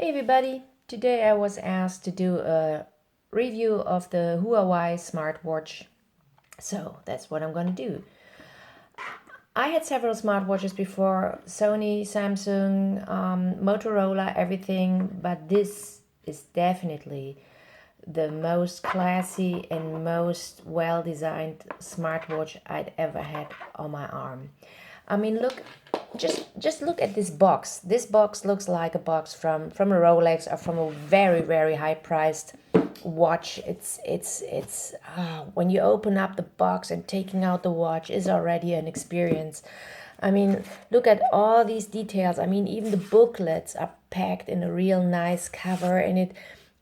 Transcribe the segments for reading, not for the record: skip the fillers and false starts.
Hey everybody! Today I was asked to do a review of the Huawei Smartwatch. So that's what I'm going to do. I had several smartwatches before, Sony, Samsung, Motorola, everything, but this is definitely the most classy and most well-designed smartwatch I'd ever had on my arm. I mean, look, just look at this box. This box looks like a box from a Rolex or from a very high priced watch. It's when you open up the box and taking out the watch is already an experience. I mean, look at all these details. I mean, even the booklets are packed in a real nice cover, and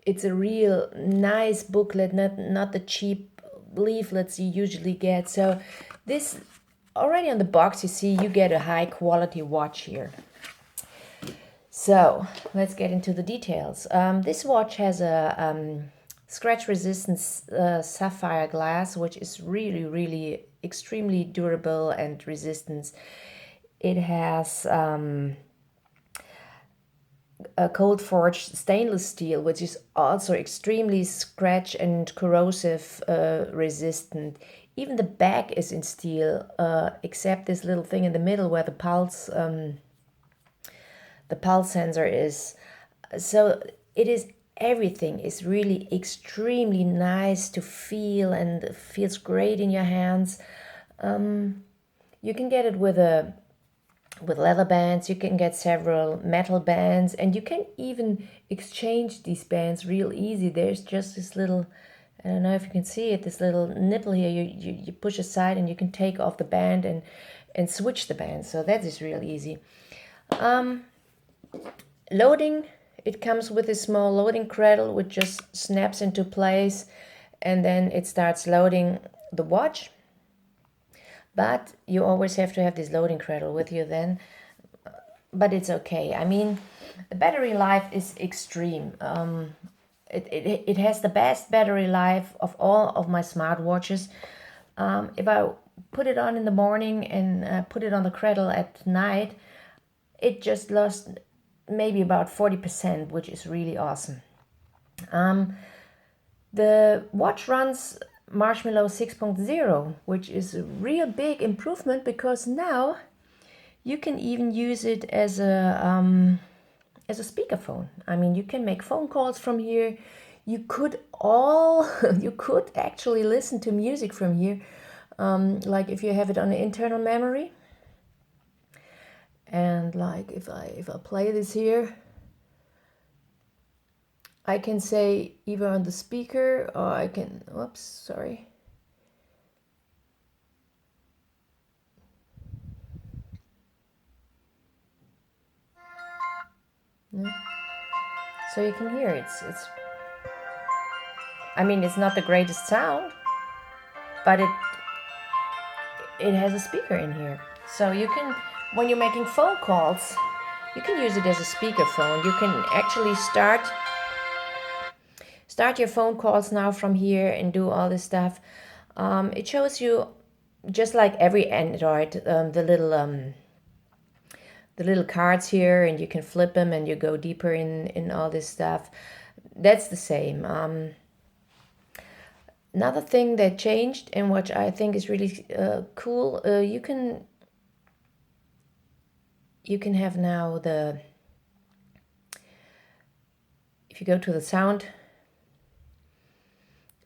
it's a real nice booklet, not the cheap leaflets you usually get. So this already on the box, you see you get a high quality watch here. So let's get into the details. This watch has a scratch resistant sapphire glass, which is really extremely durable and resistant. It has a cold forged stainless steel, which is also extremely scratch and corrosive resistant. Even the back is in steel, except this little thing in the middle where the pulse sensor is. So it is, everything is really extremely nice to feel and feels great in your hands. You can get it with leather bands, you can get several metal bands, and you can even exchange these bands real easy. There's just this little, I don't know if you can see it, this little nipple here, you push aside and you can take off the band and switch the band. So that is real easy. Loading, it comes with a small loading cradle which just snaps into place, and then it starts loading the watch. But you always have to have this loading cradle with you then. But it's okay. I mean, the battery life is extreme. It has the best battery life of all of my smartwatches. If I put it on in the morning and put it on the cradle at night, it just lost maybe about 40%, which is really awesome. The watch runs Marshmallow 6.0, which is a real big improvement, because now you can even use it as a speakerphone. I mean, you can make phone calls from here. You could actually listen to music from here, like if you have it on the internal memory. And like if I play this here, I can say either on the speaker, or I can, whoops, sorry. No. So you can hear it's I mean, it's not the greatest sound, but it has a speaker in here. So you can, when you're making phone calls, you can use it as a speakerphone. You can actually start your phone calls now from here and do all this stuff. It shows you, just like every Android, the little cards here, and you can flip them and you go deeper in all this stuff. That's the same. Another thing that changed, and which I think is really cool, you can have now if you go to the sound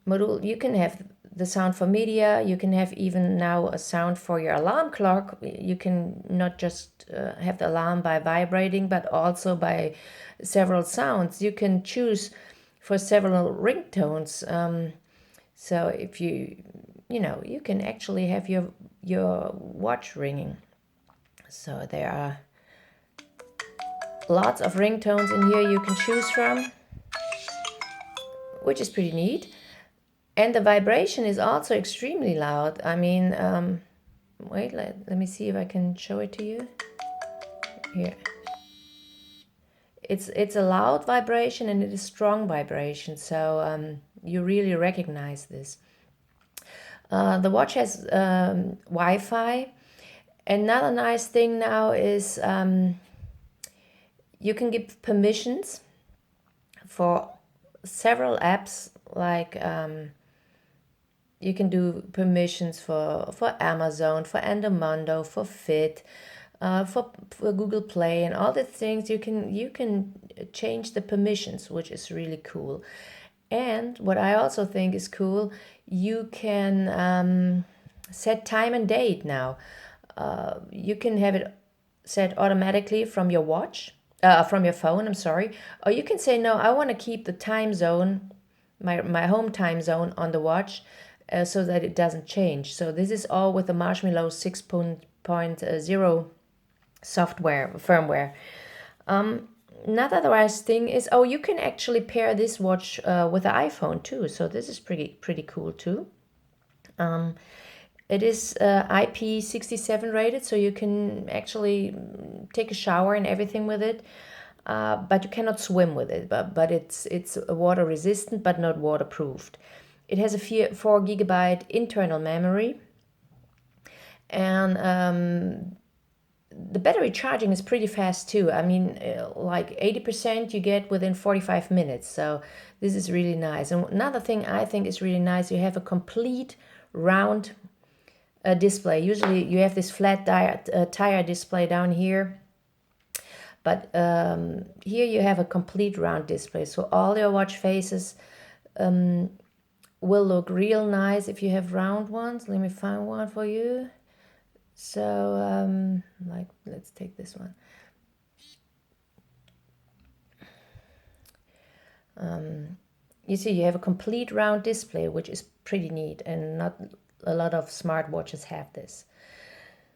module, you can have the sound for media. You can have even now a sound for your alarm clock. You can not just have the alarm by vibrating, but also by several sounds. You can choose for several ringtones. So if you can actually have your watch ringing. So there are lots of ringtones in here you can choose from, which is pretty neat. And the vibration is also extremely loud. I mean, wait, let me see if I can show it to you. Here. It's a loud vibration, and it is strong vibration, so you really recognize this. The watch has Wi-Fi. Another nice thing now is you can give permissions. for several apps, like you can do permissions for Amazon, for Endomondo, for Fit, for Google Play, and all the things. You can change the permissions, which is really cool. And what I also think is cool, you can set time and date now. You can have it set automatically from your watch, from your phone. I'm sorry, or you can say no. I want to keep the time zone, my home time zone on the watch, so that it doesn't change. So this is all with the Marshmallow 6.0 software firmware. Another nice thing is, oh, you can actually pair this watch with the iPhone too. So this is pretty cool too. It is IP67 rated, so you can actually take a shower and everything with it. But you cannot swim with it. But it's water resistant, but not waterproofed. It has a 4 GB internal memory, and the battery charging is pretty fast too. I mean, like 80% you get within 45 minutes. So this is really nice. And another thing I think is really nice, you have a complete round display. Usually you have this flat tire display down here, but here you have a complete round display. So all your watch faces will look real nice if you have round ones. Let me find one for you. So like, let's take this one. You see, you have a complete round display, which is pretty neat, and not a lot of smartwatches have this.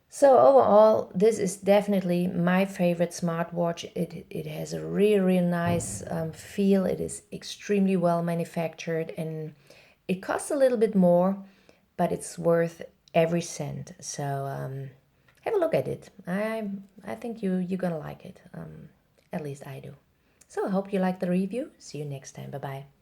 So overall, this is definitely my favorite smartwatch. It has a really nice feel. It is extremely well manufactured, and it costs a little bit more, but it's worth every cent. So have a look at it. I think you're gonna like it. At least I do. So I hope you like the review. See you next time. Bye bye.